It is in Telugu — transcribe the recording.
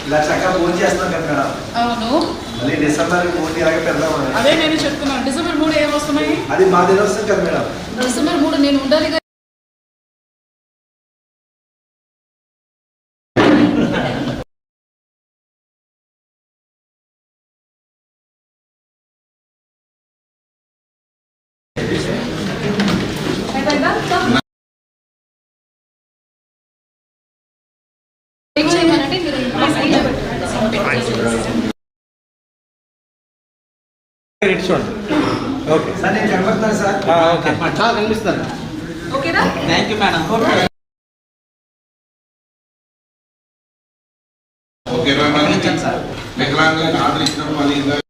ఇలా చక్కగా పూజ చేస్తున్నాం కదా మేడం. అవును, మళ్ళీ డిసెంబర్ 3 ఇలాగే పెడదాం. అదే నేను చెప్తున్నాను. డిసెంబర్ 3 ఏం వస్తున్నాయి? అది మా దినోత్సవం కదా మేడం. డిసెంబర్ 3 నేను ఉండాలి. ఓకే సార్, నేను కనబడుతున్నాను సార్. ఓకే చాలా కనిపిస్తాను. ఓకేనా? Thank you madam. ఓకే వికలాంగులకు ఆర్డర్ ఇచ్చినప్పుడు మళ్ళీ ఇంకా